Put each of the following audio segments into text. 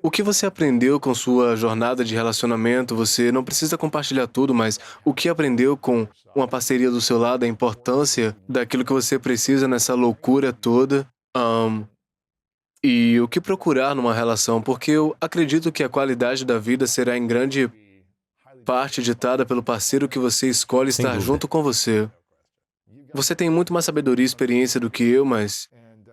O que você aprendeu com sua jornada de relacionamento? Você não precisa compartilhar tudo, mas o que aprendeu com uma parceria do seu lado, a importância daquilo que você precisa nessa loucura toda? Ahn, e o que procurar numa relação? Porque eu acredito que a qualidade da vida será em grande parte ditada pelo parceiro que você escolhe Sem estar dúvida. junto com você. Você tem muito mais sabedoria e experiência do que eu, mas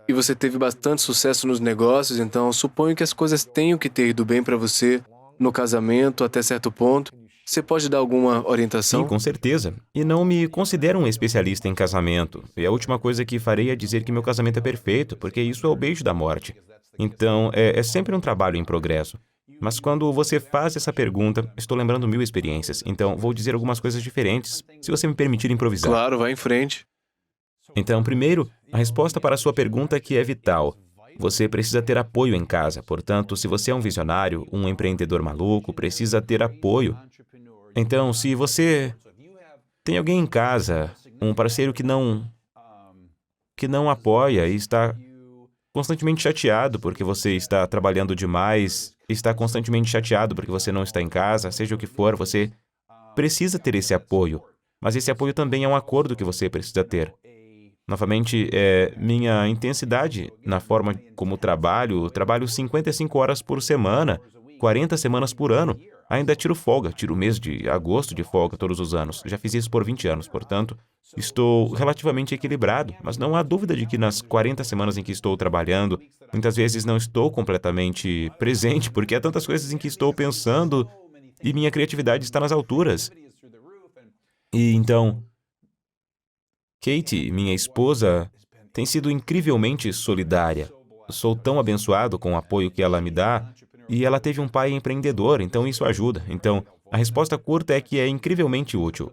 e você teve bastante sucesso nos negócios, então suponho que as coisas tenham que ter ido bem para você no casamento até certo ponto. Você pode dar alguma Sim, orientação? com certeza. E não me considero um especialista em casamento. E a última coisa que farei é dizer que meu casamento é perfeito, porque isso é o beijo da morte. Então, é sempre um trabalho em progresso. Mas quando você faz essa pergunta, estou lembrando mil experiências. Então, vou dizer algumas coisas diferentes, se você me permitir improvisar. Claro, vá em frente. Então, primeiro, a resposta para a sua pergunta que é vital. Você precisa ter apoio em casa. Portanto, se você é um visionário, um empreendedor maluco, precisa ter apoio. Então, se você tem alguém em casa, um parceiro que não apoia e está constantemente chateado porque você está trabalhando demais, está constantemente chateado porque você não está em casa, seja o que for, você precisa ter esse apoio. Mas esse apoio também é um acordo que você precisa ter. Novamente, minha intensidade na forma como trabalho 55 horas por semana, 40 semanas por ano. Ainda tiro folga, tiro o mês de agosto de folga todos os anos. Já fiz isso por 20 anos, portanto, estou relativamente equilibrado, mas não há dúvida de que nas 40 semanas em que estou trabalhando, muitas vezes não estou completamente presente, porque há tantas coisas em que estou pensando e minha criatividade está nas alturas. E então, Katie, minha esposa, tem sido incrivelmente solidária. Sou tão abençoado com o apoio que ela me dá, e ela teve um pai empreendedor, então isso ajuda. Então, a resposta curta é que é incrivelmente útil.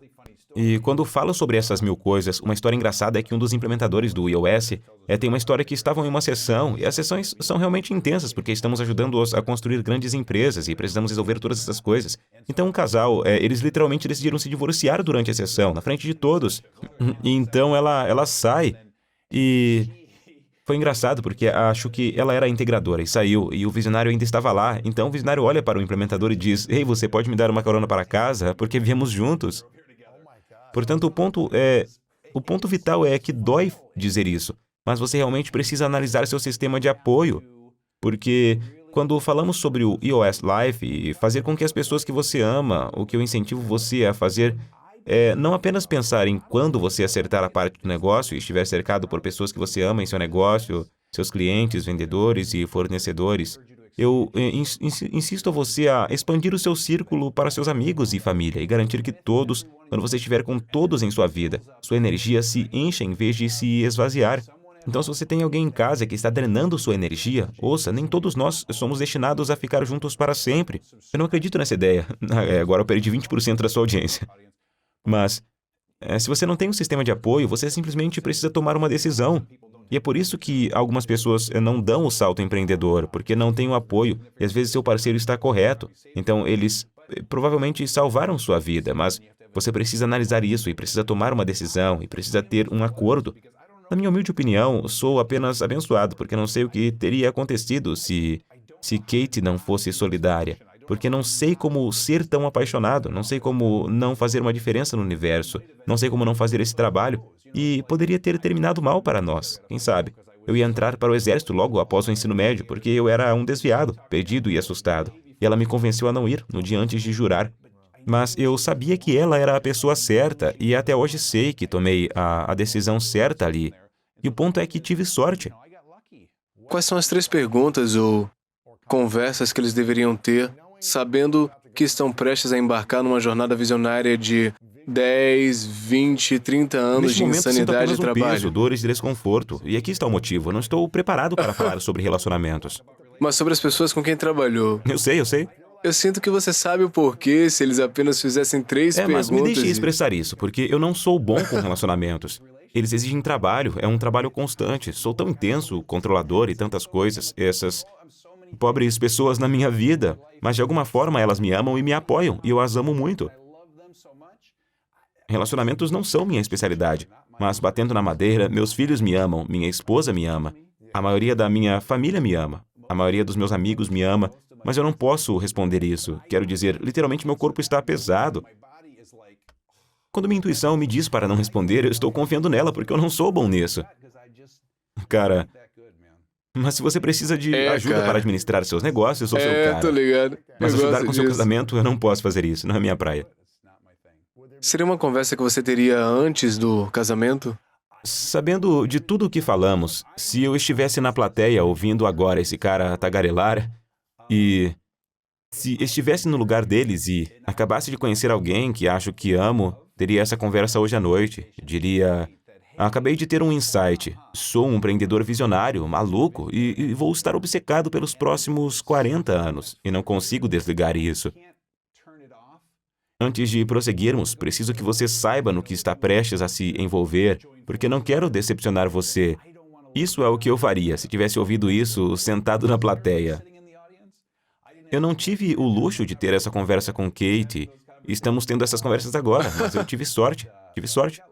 E quando falo sobre essas mil coisas, uma história engraçada é que um dos implementadores do iOS tem uma história que estavam em uma sessão, e as sessões são realmente intensas, porque estamos ajudando-os a construir grandes empresas e precisamos resolver todas essas coisas. Então, um casal, eles literalmente decidiram se divorciar durante a sessão, na frente de todos. E então ela sai e foi engraçado porque acho que ela era a integradora e saiu, e o visionário ainda estava lá. Então o visionário olha para o implementador e diz: Ei, você pode me dar uma carona para casa? Porque viemos juntos. Portanto, o ponto vital é que dói dizer isso, mas você realmente precisa analisar seu sistema de apoio, porque quando falamos sobre o iOS Life e fazer com que as pessoas que você ama, o que eu incentivo você a fazer é não apenas pensar em quando você acertar a parte do negócio e estiver cercado por pessoas que você ama em seu negócio, seus clientes, vendedores e fornecedores. Eu insisto a você a expandir o seu círculo para seus amigos e família e garantir que todos, quando você estiver com todos em sua vida, sua energia se encha em vez de se esvaziar. Então, se você tem alguém em casa que está drenando sua energia, ouça, nem todos nós somos destinados a ficar juntos para sempre. Eu não acredito nessa ideia. Agora eu perdi 20% da sua audiência. Mas, se você não tem um sistema de apoio, você simplesmente precisa tomar uma decisão. E é por isso que algumas pessoas não dão o salto empreendedor, porque não têm o apoio, e às vezes seu parceiro está correto. Então, eles provavelmente salvaram sua vida, mas você precisa analisar isso e precisa tomar uma decisão e precisa ter um acordo. Na minha humilde opinião, sou apenas abençoado, porque não sei o que teria acontecido se Kate não fosse solidária. Porque não sei como ser tão apaixonado, não sei como não fazer uma diferença no universo, não sei como não fazer esse trabalho, e poderia ter terminado mal para nós, quem sabe? Eu ia entrar para o exército logo após o ensino médio, porque eu era um desviado, perdido e assustado. E ela me convenceu a não ir, no dia antes de jurar. Mas eu sabia que ela era a pessoa certa, e até hoje sei que tomei a decisão certa ali. E o ponto é que tive sorte. Quais são as 3 perguntas ou conversas que eles deveriam ter, sabendo que estão prestes a embarcar numa jornada visionária de 10, 20, 30 anos Neste de momento sinto insanidade e apenas um peso, trabalho? dores e desconforto. E aqui está o motivo. Eu não estou preparado para falar sobre relacionamentos. Mas sobre as pessoas com quem trabalhou. Eu sei, eu sei. Eu sinto que você sabe o porquê se eles apenas fizessem três Mas me deixe perguntas e... expressar isso, porque eu não sou bom com relacionamentos. Eles exigem trabalho, é um trabalho constante. Sou tão intenso, controlador e tantas coisas. Essas pobres pessoas na minha vida. Mas de alguma forma elas me amam e me apoiam, e eu as amo muito. Relacionamentos não são minha especialidade, mas batendo na madeira, meus filhos me amam, minha esposa me ama, a maioria da minha família me ama, a maioria dos meus amigos me ama, Mas eu não posso responder isso. Quero dizer, literalmente meu corpo está pesado. Quando minha intuição me diz para não responder, eu estou confiando nela porque eu não sou bom nisso. Cara, mas se você precisa de ajuda para Cara. administrar seus negócios, eu sou seu cara. Tô ligado. Mas Eu ajudar gosto com seu disso. casamento, eu não posso fazer isso. Não é minha praia. Seria uma conversa que você teria antes do casamento? Sabendo de tudo o que falamos, se eu estivesse na plateia ouvindo agora esse cara tagarelar e se estivesse no lugar deles e acabasse de conhecer alguém que acho que amo, teria essa conversa hoje à noite. Diria: acabei de ter um insight. Sou um empreendedor visionário, maluco, e vou estar obcecado pelos próximos 40 anos. E não consigo desligar isso. Antes de prosseguirmos, preciso que você saiba no que está prestes a se envolver, porque não quero decepcionar você. Isso é o que eu faria se tivesse ouvido isso sentado na plateia. Eu não tive o luxo de ter essa conversa com Kate. Estamos tendo essas conversas agora, mas eu tive sorte. Tive sorte.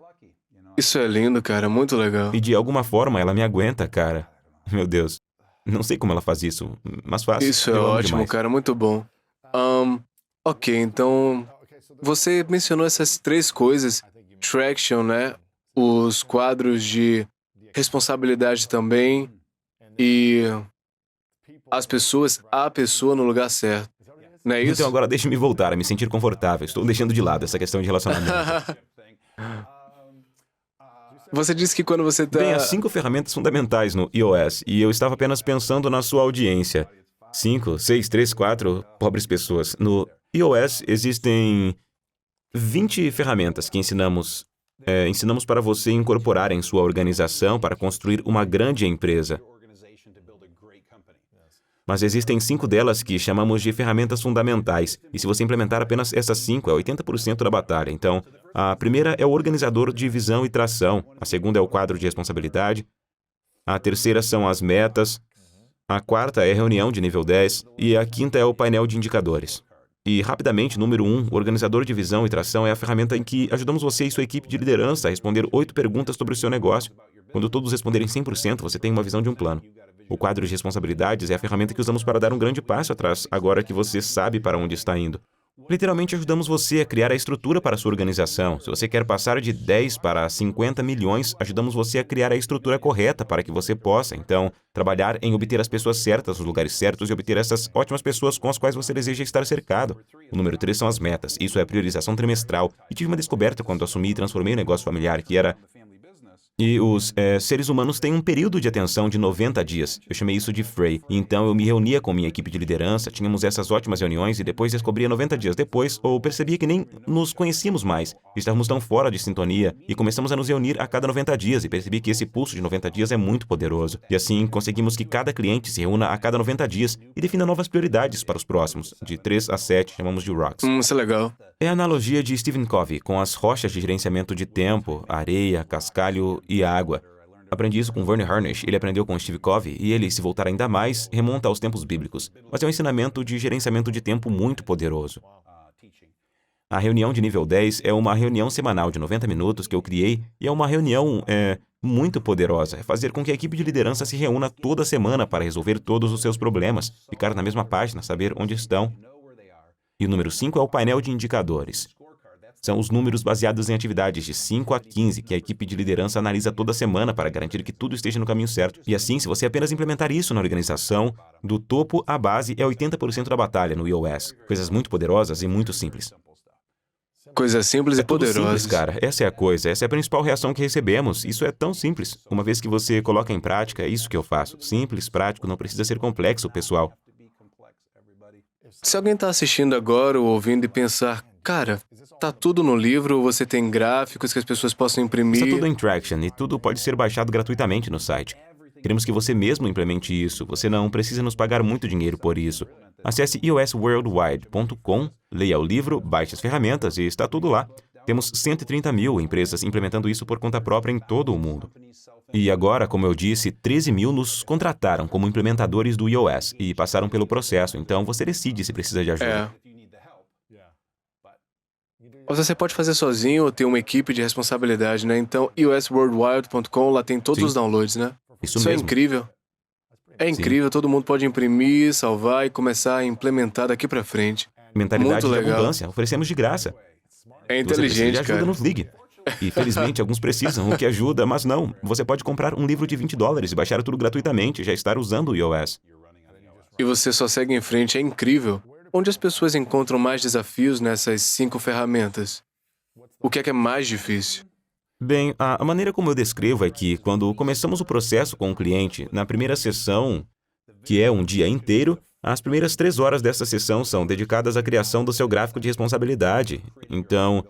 Isso é lindo, cara. Muito legal. E de alguma forma ela me aguenta, cara. Meu Deus. Não sei como ela faz isso, mas faz. Isso é Eu amo ótimo, demais. cara. Muito bom. Ok, então... Você mencionou essas 3 coisas. Traction, né? Os quadros de responsabilidade também. E as pessoas, a pessoa no lugar certo. Não é Então isso? agora deixe-me voltar a me sentir confortável. Estou deixando de lado essa questão de relacionamento. Você disse que quando você tá... Bem, há 5 ferramentas fundamentais no iOS e eu estava apenas pensando na sua audiência. 5, 6, 3, 4, pobres pessoas. No iOS existem 20 ferramentas que ensinamos para você incorporar em sua organização para construir uma grande empresa. Mas existem 5 delas que chamamos de ferramentas fundamentais. E se você implementar apenas essas 5, é 80% da batalha. Então, a primeira é o organizador de visão e tração. A segunda é o quadro de responsabilidade. A terceira são as metas. A quarta é a reunião de nível 10. E a quinta é o painel de indicadores. E, rapidamente, número 1, o organizador de visão e tração é a ferramenta em que ajudamos você e sua equipe de liderança a responder 8 perguntas sobre o seu negócio. Quando todos responderem 100%, você tem uma visão de um plano. O quadro de responsabilidades é a ferramenta que usamos para dar um grande passo atrás, agora que você sabe para onde está indo. Literalmente ajudamos você a criar a estrutura para a sua organização. Se você quer passar de 10 para 50 milhões, ajudamos você a criar a estrutura correta para que você possa, então, trabalhar em obter as pessoas certas nos lugares certos e obter essas ótimas pessoas com as quais você deseja estar cercado. O número 3 são as metas. Isso é a priorização trimestral. E tive uma descoberta quando assumi e transformei o negócio familiar, que era... E os seres humanos têm um período de atenção de 90 dias. Eu chamei isso de Frey. Então eu me reunia com minha equipe de liderança, tínhamos essas ótimas reuniões e depois descobria 90 dias depois, ou percebia que nem nos conhecíamos mais. Estávamos tão fora de sintonia e começamos a nos reunir a cada 90 dias e percebi que esse pulso de 90 dias é muito poderoso. E assim conseguimos que cada cliente se reúna a cada 90 dias e defina novas prioridades para os próximos. De 3 a 7, chamamos de Rocks. Isso é legal. É a analogia de Stephen Covey com as rochas de gerenciamento de tempo, areia, cascalho e água. Aprendi isso com Verne Harnish, ele aprendeu com Steve Covey e ele, se voltar ainda mais, remonta aos tempos bíblicos. Mas é um ensinamento de gerenciamento de tempo muito poderoso. A reunião de nível 10 é uma reunião semanal de 90 minutos que eu criei e é uma reunião muito poderosa. É fazer com que a equipe de liderança se reúna toda semana para resolver todos os seus problemas, ficar na mesma página, saber onde estão. E o número 5 é o painel de indicadores. São os números baseados em atividades de 5 a 15 que a equipe de liderança analisa toda semana para garantir que tudo esteja no caminho certo. E assim, se você apenas implementar isso na organização, do topo à base é 80% da batalha no iOS. Coisas muito poderosas e muito simples. Coisa simples e Tudo poderosa. simples, cara. Essa é a coisa. Essa é a principal reação que recebemos. Isso é tão simples. Uma vez que você coloca em prática, é isso que eu faço. Simples, prático, não precisa ser complexo, pessoal. Se alguém está assistindo agora ou ouvindo e pensar, cara, tá tudo no livro, você tem gráficos que as pessoas possam imprimir. Está tudo em Traction e tudo pode ser baixado gratuitamente no site. Queremos que você mesmo implemente isso. Você não precisa nos pagar muito dinheiro por isso. Acesse iosworldwide.com, leia o livro, baixe as ferramentas e está tudo lá. Temos 130 mil empresas implementando isso por conta própria em todo o mundo. E agora, como eu disse, 13 mil nos contrataram como implementadores do iOS e passaram pelo processo. Então, você decide se precisa de ajuda. Ou você pode fazer sozinho ou ter uma equipe de responsabilidade, né? Então, iosworldwide.com, lá tem todos Sim. os downloads, né? Isso Isso é mesmo. incrível. É Sim. incrível, todo mundo pode imprimir, salvar e começar a implementar daqui pra frente. Mentalidade Muito de legal. abundância. Oferecemos de graça. É Se você precisa de inteligente, ajuda, cara. nos ligue. E felizmente alguns precisam, o que ajuda, mas não. Você pode comprar um livro de $20 e baixar tudo gratuitamente, e já estar usando o iOS. E você só segue em frente, é incrível. Onde as pessoas encontram mais desafios nessas 5 ferramentas? O que é mais difícil? Bem, a maneira como eu descrevo é que, quando começamos o processo com o cliente, na primeira sessão, que é um dia inteiro, as primeiras 3 horas dessa sessão são dedicadas à criação do seu gráfico de responsabilidade. Então,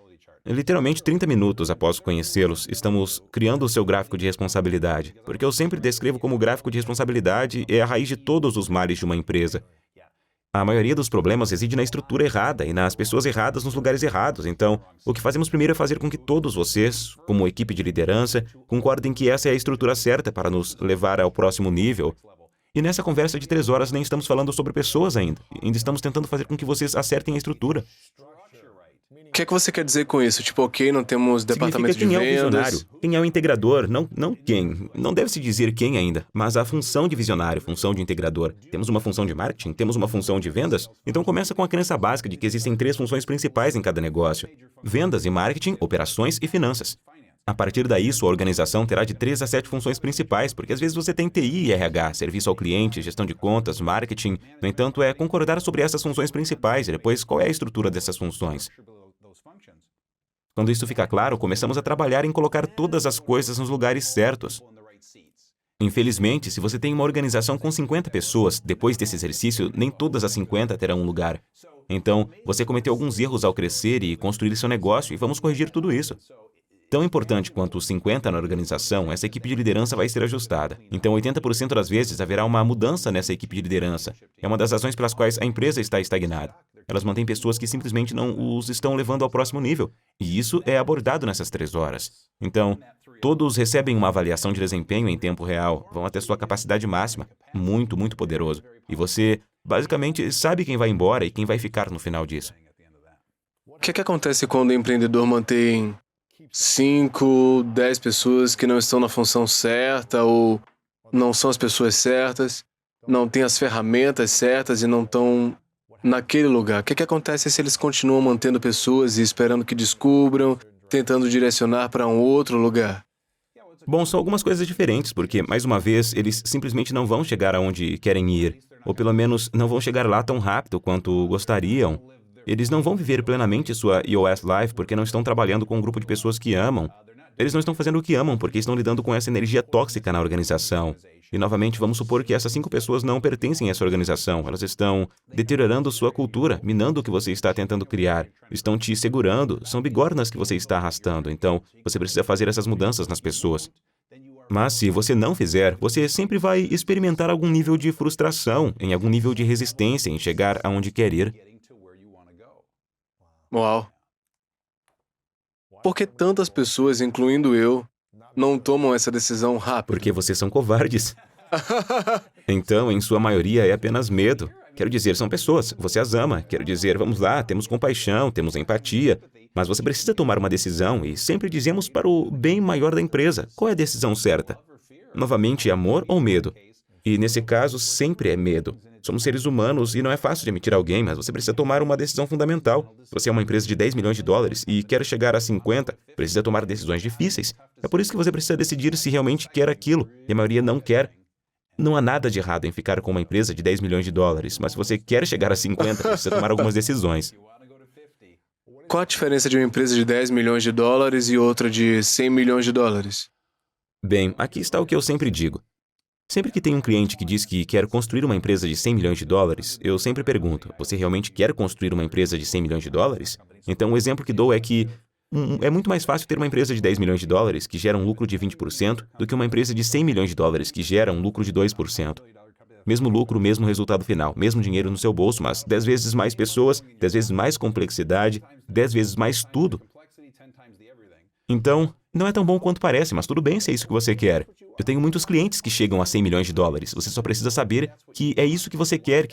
literalmente 30 minutos após conhecê-los, estamos criando o seu gráfico de responsabilidade. Porque eu sempre descrevo como o gráfico de responsabilidade é a raiz de todos os males de uma empresa. A maioria dos problemas reside na estrutura errada e nas pessoas erradas nos lugares errados. Então, o que fazemos primeiro é fazer com que todos vocês, como equipe de liderança, concordem que essa é a estrutura certa para nos levar ao próximo nível. E nessa conversa de 3 horas nem estamos falando sobre pessoas ainda. Ainda estamos tentando fazer com que vocês acertem a estrutura. O que é que você quer dizer com isso? Tipo, ok, não temos Significa departamento de quem é o visionário, vendas. quem é o integrador, não quem. Não deve-se dizer quem ainda, mas a função de visionário, função de integrador. Temos uma função de marketing, temos uma função de vendas. Então começa com a crença básica de que existem 3 funções principais em cada negócio: vendas e marketing, operações e finanças. A partir daí, sua organização terá de 3 a 7 funções principais, porque às vezes você tem TI e RH, serviço ao cliente, gestão de contas, marketing. No entanto, é concordar sobre essas funções principais e depois qual é a estrutura dessas funções. Quando isso fica claro, começamos a trabalhar em colocar todas as coisas nos lugares certos. Infelizmente, se você tem uma organização com 50 pessoas, depois desse exercício, nem todas as 50 terão um lugar. Então, você cometeu alguns erros ao crescer e construir seu negócio, e vamos corrigir tudo isso. Tão importante quanto os 50 na organização, essa equipe de liderança vai ser ajustada. Então, 80% das vezes haverá uma mudança nessa equipe de liderança. É uma das razões pelas quais a empresa está estagnada. Elas mantêm pessoas que simplesmente não os estão levando ao próximo nível. E isso é abordado nessas 3 horas. Então, todos recebem uma avaliação de desempenho em tempo real, vão até sua capacidade máxima. Muito, muito poderoso. E você, basicamente, sabe quem vai embora e quem vai ficar no final disso. O que é que acontece quando o empreendedor mantém 5, 10 pessoas que não estão na função certa ou não são as pessoas certas, não têm as ferramentas certas e não estão naquele lugar? O que é que acontece se eles continuam mantendo pessoas e esperando que descubram, tentando direcionar para um outro lugar? Bom, são algumas coisas diferentes, porque, mais uma vez, eles simplesmente não vão chegar aonde querem ir. Ou pelo menos não vão chegar lá tão rápido quanto gostariam. Eles não vão viver plenamente sua iOS Life porque não estão trabalhando com um grupo de pessoas que amam. Eles não estão fazendo o que amam porque estão lidando com essa energia tóxica na organização. E, novamente, vamos supor que essas 5 pessoas não pertencem a essa organização. Elas estão deteriorando sua cultura, minando o que você está tentando criar. Estão te segurando, são bigornas que você está arrastando. Então, você precisa fazer essas mudanças nas pessoas. Mas se você não fizer, você sempre vai experimentar algum nível de frustração, em algum nível de resistência em chegar aonde quer ir. Uau! Por que tantas pessoas, incluindo eu, não tomam essa decisão rápido? Porque vocês são covardes. Então, em sua maioria, é apenas medo. Quero dizer, são pessoas, você as ama. Quero dizer, vamos lá, temos compaixão, temos empatia. Mas você precisa tomar uma decisão e sempre dizemos para o bem maior da empresa. Qual é a decisão certa? Novamente, amor ou medo? E nesse caso, sempre é medo. Somos seres humanos e não é fácil de admitir alguém, mas você precisa tomar uma decisão fundamental. Se você é uma empresa de $10 milhões e quer chegar a 50, precisa tomar decisões difíceis. É por isso que você precisa decidir se realmente quer aquilo, e a maioria não quer. Não há nada de errado em ficar com uma empresa de $10 milhões, mas se você quer chegar a 50, precisa tomar algumas decisões. Qual a diferença de uma empresa de $10 milhões e outra de $100 milhões? Bem, aqui está o que eu sempre digo. Sempre que tem um cliente que diz que quer construir uma empresa de $100 milhões, eu sempre pergunto, você realmente quer construir uma empresa de $100 milhões? Então, o exemplo que dou é que é muito mais fácil ter uma empresa de $10 milhões que gera um lucro de 20% do que uma empresa de $100 milhões que gera um lucro de 2%. Mesmo lucro, mesmo resultado final, mesmo dinheiro no seu bolso, mas 10 vezes mais pessoas, 10 vezes mais complexidade, 10 vezes mais tudo. Então, Não é tão bom quanto parece, mas tudo bem se é isso que você quer. Eu tenho muitos clientes que chegam a 100 milhões de dólares. Você só precisa saber que é isso que você quer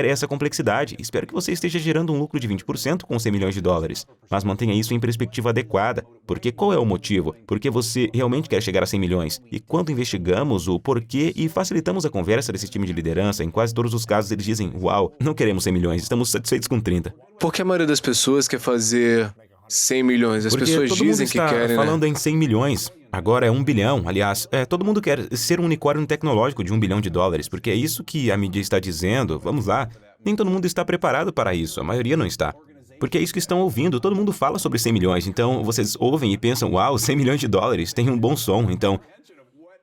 essa complexidade. Espero que você esteja gerando um lucro de 20% com 100 milhões de dólares. Mas mantenha isso em perspectiva adequada. Porque qual é o motivo? Porque você realmente quer chegar a 100 milhões. E quando investigamos o porquê e facilitamos a conversa desse time de liderança, em quase todos os casos eles dizem, uau, não queremos 100 milhões, estamos satisfeitos com 30. Por que a maioria das pessoas quer fazer 100 milhões? As Porque pessoas todo mundo dizem que está querem, falando né? em 100 milhões. Agora é 1 bilhão. Aliás, todo mundo quer ser um unicórnio tecnológico de 1 bilhão de dólares, porque é isso que a mídia está dizendo. Vamos lá. Nem todo mundo está preparado para isso. A maioria não está. Porque é isso que estão ouvindo. Todo mundo fala sobre 100 milhões. Então, vocês ouvem e pensam, uau, 100 milhões de dólares, tem um bom som. Então,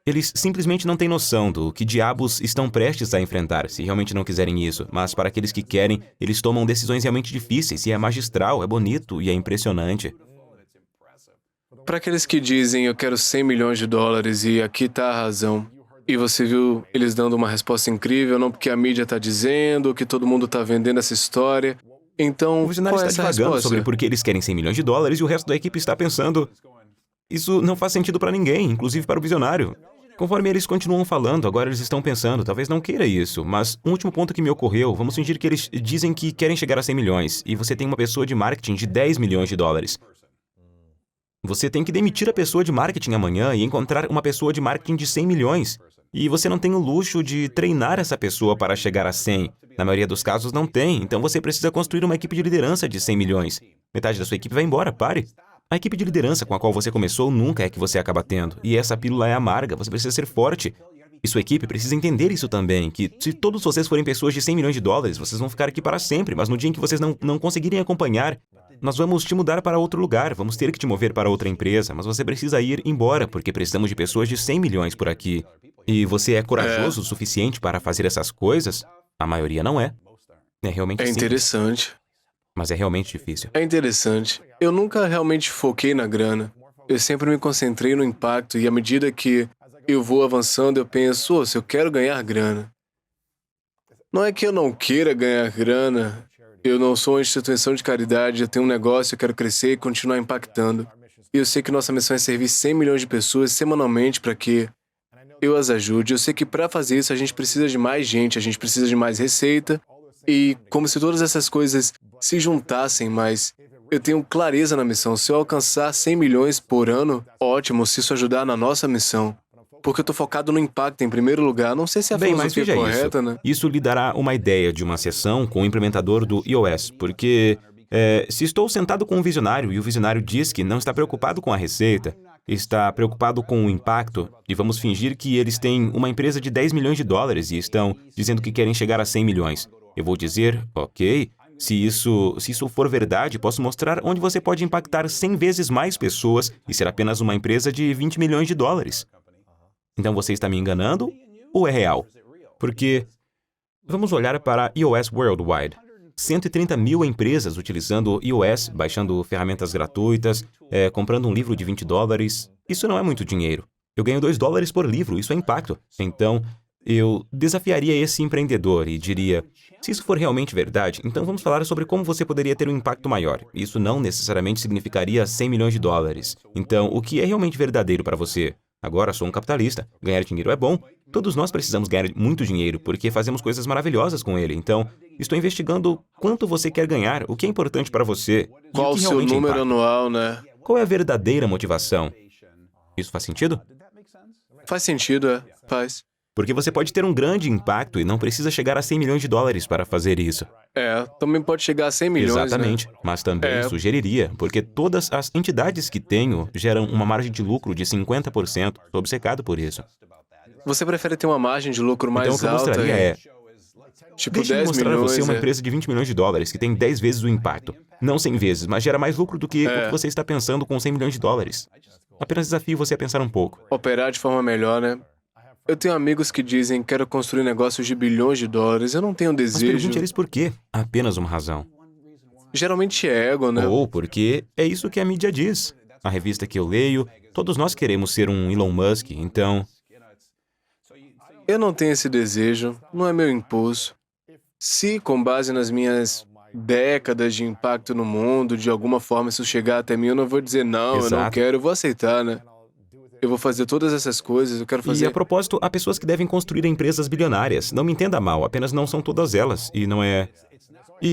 eles simplesmente não têm noção do que diabos estão prestes a enfrentar, se realmente não quiserem isso. Mas para aqueles que querem, eles tomam decisões realmente difíceis, e é magistral, é bonito e é impressionante. Para aqueles que dizem eu quero 100 milhões de dólares e aqui está a razão. E você viu eles dando uma resposta incrível, não porque a mídia está dizendo, que todo mundo está vendendo essa história. Então, O visionário qual é está essa divagando resposta? sobre por que eles querem 100 milhões de dólares e o resto da equipe está pensando, isso não faz sentido para ninguém, inclusive para o visionário. Conforme eles continuam falando, agora eles estão pensando, talvez não queira isso, mas um último ponto que me ocorreu, vamos fingir que eles dizem que querem chegar a 100 milhões e você tem uma pessoa de marketing de 10 milhões de dólares. Você tem que demitir a pessoa de marketing amanhã e encontrar uma pessoa de marketing de 100 milhões. E você não tem o luxo de treinar essa pessoa para chegar a 100. Na maioria dos casos não tem, então você precisa construir uma equipe de liderança de 100 milhões. Metade da sua equipe vai embora, pare. A equipe de liderança com a qual você começou nunca é que você acaba tendo. E essa pílula é amarga, você precisa ser forte. E sua equipe precisa entender isso também, que se todos vocês forem pessoas de 100 milhões de dólares, vocês vão ficar aqui para sempre, mas no dia em que vocês não conseguirem acompanhar, nós vamos te mudar para outro lugar, vamos ter que te mover para outra empresa, mas você precisa ir embora, porque precisamos de pessoas de 100 milhões por aqui. E você é corajoso o suficiente para fazer essas coisas? A maioria não é. É realmente É simples, interessante. mas é realmente difícil. É interessante. Eu nunca realmente foquei na grana. Eu sempre me concentrei no impacto e à medida que eu vou avançando, eu penso, se eu quero ganhar grana. Não é que eu não queira ganhar grana. Eu não sou uma instituição de caridade, eu tenho um negócio, eu quero crescer e continuar impactando. E eu sei que nossa missão é servir 100 milhões de pessoas semanalmente para que eu as ajude. Eu sei que para fazer isso a gente precisa de mais gente, a gente precisa de mais receita. E como se todas essas coisas se juntassem, mas eu tenho clareza na missão. Se eu alcançar 100 milhões por ano, ótimo, se isso ajudar na nossa missão. Porque eu estou focado no impacto em primeiro lugar. Não sei se é a Bem, mas filosofia veja correta, isso. né? Isso lhe dará uma ideia de uma sessão com o implementador do iOS, porque se estou sentado com um visionário e o visionário diz que não está preocupado com a receita, está preocupado com o impacto, e vamos fingir que eles têm uma empresa de 10 milhões de dólares e estão dizendo que querem chegar a 100 milhões. Eu vou dizer, ok, se isso for verdade, posso mostrar onde você pode impactar 100 vezes mais pessoas e ser apenas uma empresa de 20 milhões de dólares. Então você está me enganando ou é real? Porque vamos olhar para iOS Worldwide. 130 mil empresas utilizando iOS, baixando ferramentas gratuitas, comprando um livro de 20 dólares. Isso não é muito dinheiro. Eu ganho 2 dólares por livro, isso é impacto. Então, eu desafiaria esse empreendedor e diria, se isso for realmente verdade, então vamos falar sobre como você poderia ter um impacto maior. Isso não necessariamente significaria 100 milhões de dólares. Então, o que é realmente verdadeiro para você? Agora sou um capitalista. Ganhar dinheiro é bom. Todos nós precisamos ganhar muito dinheiro porque fazemos coisas maravilhosas com ele. Então, estou investigando quanto você quer ganhar, o que é importante para você. E Qual o o que seu realmente número impacta. anual, né? Qual é a verdadeira motivação? Isso faz sentido? Faz sentido, faz. Porque você pode ter um grande impacto e não precisa chegar a 100 milhões de dólares para fazer isso. Também pode chegar a 100 milhões, Exatamente, mas também sugeriria, porque todas as entidades que tenho geram uma margem de lucro de 50%. Estou obcecado por isso. né? Você prefere ter uma margem de lucro mais Então o que eu alta? mostraria é, Tipo deixe-me 10 mostrar a milhões, você uma empresa de 20 milhões de dólares que tem 10 vezes o impacto. Não 100 vezes, mas gera mais lucro do que o que você está pensando com 100 milhões de dólares. Apenas desafio você a pensar um pouco. Operar de forma melhor, né? Eu tenho amigos que dizem quero construir negócios de bilhões de dólares. Eu não tenho Mas desejo. pergunte a eles por quê. Apenas uma razão. Geralmente é ego, né? Ou porque é isso que a mídia diz. A revista que eu leio, todos nós queremos ser um Elon Musk, então... Eu não tenho esse desejo. Não é meu impulso. Se, com base nas minhas décadas de impacto no mundo, de alguma forma isso chegar até mim, eu não vou dizer não, eu não Exato. quero, eu vou aceitar, né? Eu vou fazer todas essas coisas, eu quero E a fazer. propósito, há pessoas que devem construir empresas bilionárias. Não me entenda mal, apenas não são todas elas. E Há não é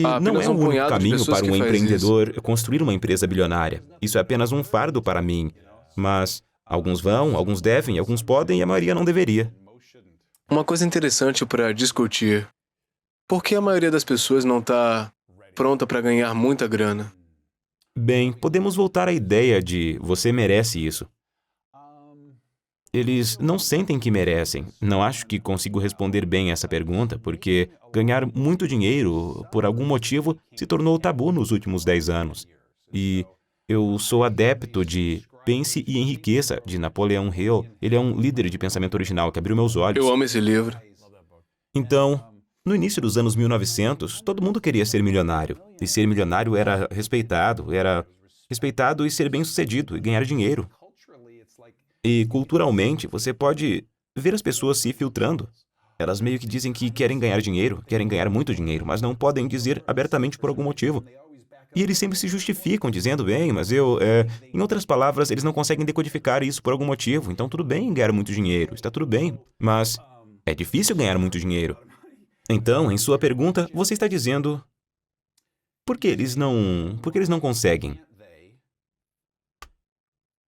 apenas o um único punhado de caminho pessoas para que um faz isso. empreendedor construir uma empresa bilionária. Isso é apenas um fardo para mim. Mas alguns vão, alguns devem, alguns podem e a maioria não deveria. Uma coisa interessante para discutir: por que a maioria das pessoas não está pronta para ganhar muita grana? Bem, podemos voltar à ideia de você merece isso. Eles não sentem que merecem. Não acho que consigo responder bem essa pergunta, porque ganhar muito dinheiro, por algum motivo, se tornou tabu nos últimos 10 anos. E eu sou adepto de Pense e Enriqueça, de Napoleon Hill. Ele é um líder de pensamento original que abriu meus Eu olhos. amo esse livro. Então, no início dos anos 1900, todo mundo queria ser milionário. E ser milionário era respeitado e ser bem-sucedido e ganhar dinheiro. E culturalmente, você pode ver as pessoas se filtrando. Elas meio que dizem que querem ganhar dinheiro, querem ganhar muito dinheiro, mas não podem dizer abertamente por algum motivo. E eles sempre se justificam, dizendo, bem, mas Em outras palavras, eles não conseguem decodificar isso por algum motivo. Então, tudo bem ganhar muito dinheiro, está tudo bem. Mas é difícil ganhar muito dinheiro. Então, em sua pergunta, você está dizendo, por que eles não conseguem?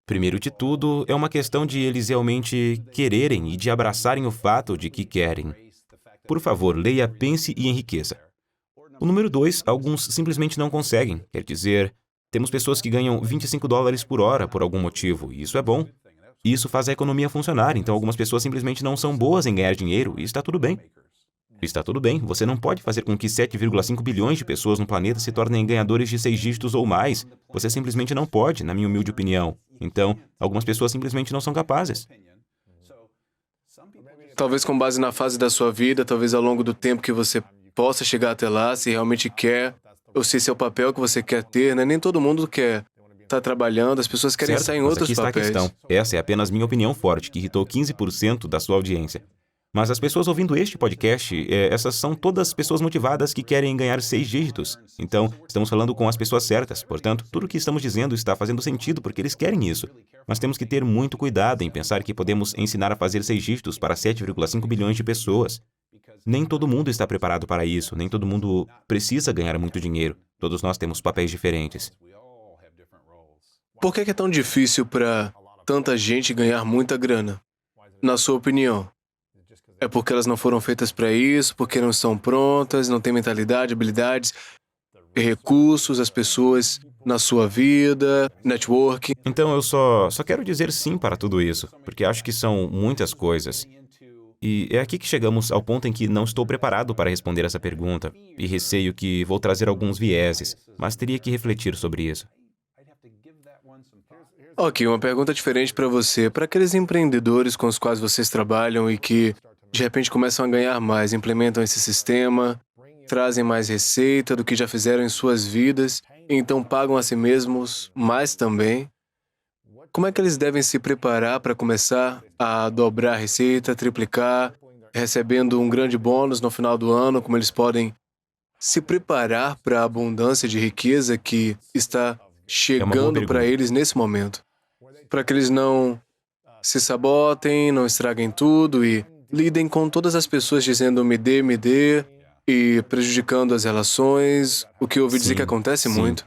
Primeiro de tudo, é uma questão de eles realmente quererem e de abraçarem o fato de que querem. Por favor, leia Pense e Enriqueça. O número 2, alguns simplesmente não conseguem. Quer dizer, temos pessoas que ganham US$ 25 por hora por algum motivo, e isso é bom. E isso faz a economia funcionar, então algumas pessoas simplesmente não são boas em ganhar dinheiro, e está tudo bem. Está tudo bem, você não pode fazer com que 7,5 bilhões de pessoas no planeta se tornem ganhadores de 6 dígitos ou mais. Você simplesmente não pode, na minha humilde opinião. Então, algumas pessoas simplesmente não são capazes. Talvez com base na fase da sua vida, talvez ao longo do tempo que você possa chegar até lá, se realmente quer, ou se esse é o papel que você quer ter, né? Nem todo mundo quer estar trabalhando, as pessoas querem Certo? estar em Mas outros aqui está a questão. papéis. Essa é apenas minha opinião forte, que irritou 15% da sua audiência. Mas as pessoas ouvindo este podcast, essas são todas pessoas motivadas que querem ganhar 6 dígitos. Então, estamos falando com as pessoas certas. Portanto, tudo o que estamos dizendo está fazendo sentido porque eles querem isso. Mas temos que ter muito cuidado em pensar que podemos ensinar a fazer 6 dígitos para 7,5 bilhões de pessoas. Nem todo mundo está preparado para isso, nem todo mundo precisa ganhar muito dinheiro. Todos nós temos papéis diferentes. Por que é tão difícil para tanta gente ganhar muita grana? Na sua opinião? É porque elas não foram feitas para isso, porque não estão prontas, não têm mentalidade, habilidades, recursos, as pessoas na sua vida, networking. Então, eu só quero dizer sim para tudo isso, porque acho que são muitas coisas. E é aqui que chegamos ao ponto em que não estou preparado para responder essa pergunta, e receio que vou trazer alguns vieses, mas teria que refletir sobre isso. Ok, uma pergunta diferente para você. Para aqueles empreendedores com os quais vocês trabalham e que de repente começam a ganhar mais, implementam esse sistema, trazem mais receita do que já fizeram em suas vidas, e então pagam a si mesmos mais também. Como é que eles devem se preparar para começar a dobrar a receita, triplicar, recebendo um grande bônus no final do ano? Como eles podem se preparar para a abundância de riqueza que está É uma boa chegando para pergunta. eles nesse momento? Para que eles não se sabotem, não estraguem tudo e lidem com todas as pessoas dizendo me dê, e prejudicando as relações, o que eu ouvi dizer que Sim, acontece sim. muito.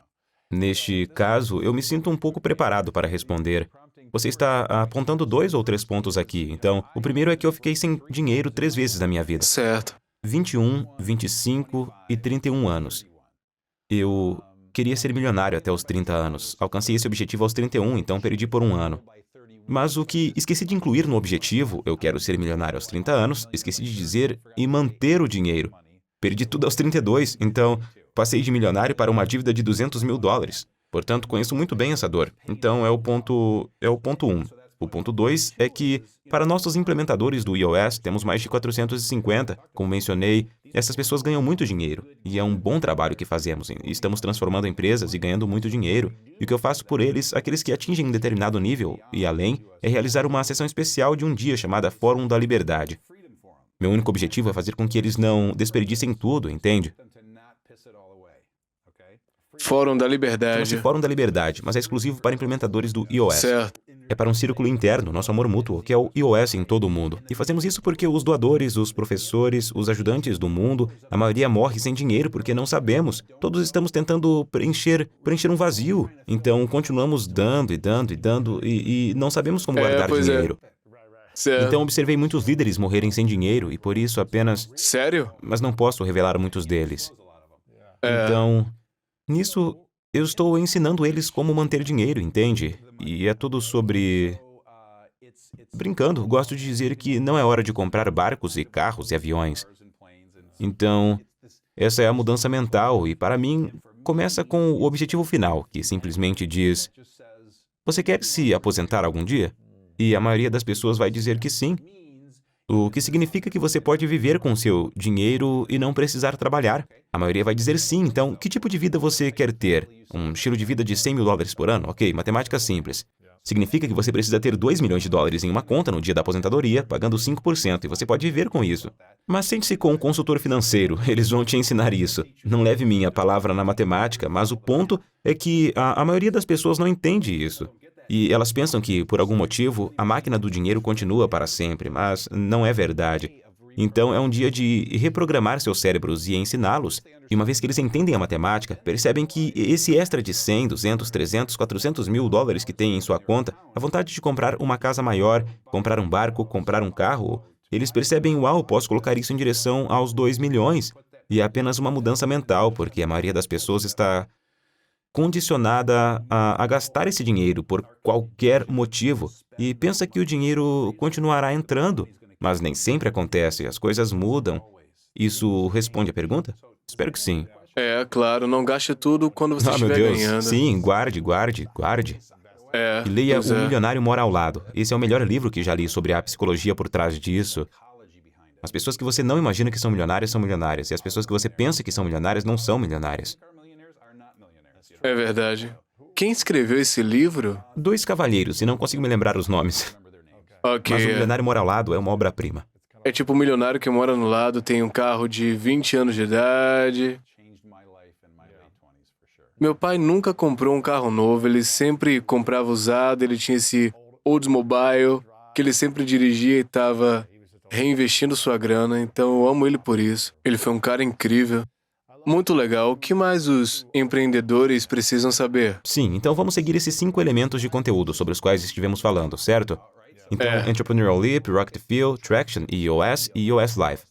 Neste caso, eu me sinto um pouco preparado para responder. Você está apontando 2 ou 3 pontos aqui. Então, o primeiro é que eu fiquei sem dinheiro 3 vezes na minha vida. Certo. 21, 25 e 31 anos. Eu queria ser milionário até os 30 anos. Alcancei esse objetivo aos 31, então perdi por um ano. Mas o que esqueci de incluir no objetivo, eu quero ser milionário aos 30 anos, esqueci de dizer e manter o dinheiro. Perdi tudo aos 32, então passei de milionário para uma dívida de US$ 200.000. Portanto, conheço muito bem essa dor. Então, é o ponto 1. O ponto 2 é que, para nossos implementadores do iOS, temos mais de 450. Como mencionei, essas pessoas ganham muito dinheiro. E é um bom trabalho que fazemos. Estamos transformando empresas e ganhando muito dinheiro. E o que eu faço por eles, aqueles que atingem um determinado nível e além, é realizar uma sessão especial de um dia chamada Fórum da Liberdade. Meu único objetivo é fazer com que eles não desperdicem tudo, entende? Fórum da Chama-se Liberdade. Fórum da Liberdade, mas é exclusivo para implementadores do iOS. Certo. É para um círculo interno, nosso amor mútuo, que é o iOS em todo o mundo. E fazemos isso porque os doadores, os professores, os ajudantes do mundo, a maioria morre sem dinheiro porque não sabemos. Todos estamos tentando preencher um vazio. Então, continuamos dando e dando e dando e não sabemos como guardar Pois é. dinheiro. Certo. Então, observei muitos líderes morrerem sem dinheiro e por isso apenas... Sério? Mas não posso revelar muitos deles. É. Então, nisso, eu estou ensinando eles como manter dinheiro, entende? E é tudo sobre... Brincando, gosto de dizer que não é hora de comprar barcos e carros e aviões. Então, essa é a mudança mental e, para mim, começa com o objetivo final, que simplesmente diz: você quer se aposentar algum dia? E a maioria das pessoas vai dizer que sim. O que significa que você pode viver com seu dinheiro e não precisar trabalhar. A maioria vai dizer sim. Então, que tipo de vida você quer ter? Um estilo de vida de $100 mil por ano? Ok, matemática simples. Significa que você precisa ter $2 milhões em uma conta no dia da aposentadoria, pagando 5%, e você pode viver com isso. Mas sente-se com um consultor financeiro, eles vão te ensinar isso. Não leve minha palavra na matemática, mas o ponto é que a maioria das pessoas não entende isso. E elas pensam que, por algum motivo, a máquina do dinheiro continua para sempre, mas não é verdade. Então, é um dia de reprogramar seus cérebros e ensiná-los. E uma vez que eles entendem a matemática, percebem que esse extra de 100, 200, 300, 400 mil dólares que tem em sua conta, a vontade de comprar uma casa maior, comprar um barco, comprar um carro, eles percebem: uau, posso colocar isso em direção aos 2 milhões. E é apenas uma mudança mental, porque a maioria das pessoas está condicionada a gastar esse dinheiro por qualquer motivo e pensa que o dinheiro continuará entrando, mas nem sempre acontece, as coisas mudam. Isso responde a pergunta? Espero que sim. Claro, não gaste tudo quando você Ah, meu estiver Deus. ganhando. Sim, guarde. E leia pois O é. Milionário Mora ao Lado. Esse é o melhor livro que já li sobre a psicologia por trás disso. As pessoas que você não imagina que são milionárias, e as pessoas que você pensa que são milionárias não são milionárias. É verdade. Quem escreveu esse livro? 2 cavalheiros, e não consigo me lembrar os nomes. Ok. Mas O Milionário Mora ao Lado é uma obra-prima. É tipo um milionário que mora no lado, tem um carro de 20 anos de idade. Meu pai nunca comprou um carro novo, ele sempre comprava usado, ele tinha esse Oldsmobile que ele sempre dirigia e estava reinvestindo sua grana, então eu amo ele por isso. Ele foi um cara incrível. Muito legal. O que mais os empreendedores precisam saber? Sim, então vamos seguir esses 5 elementos de conteúdo sobre os quais estivemos falando, certo? Então, Entrepreneurial Leap, Rocket Fuel, Traction, iOS e iOS Live.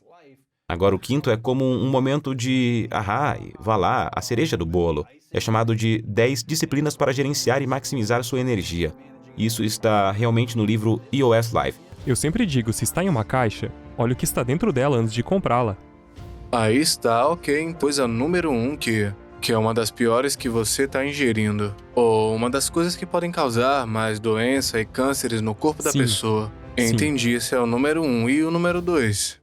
Agora, o quinto é como um momento de e vá lá, a cereja do bolo. É chamado de 10 disciplinas para gerenciar e maximizar sua energia. Isso está realmente no livro iOS Live. Eu sempre digo, se está em uma caixa, olhe o que está dentro dela antes de comprá-la. Aí está, ok. Pois a número 1, que é uma das piores que você está ingerindo. Ou uma das coisas que podem causar mais doença e cânceres no corpo da Sim. pessoa. Sim. Entendi, esse é o número 1. E o número 2?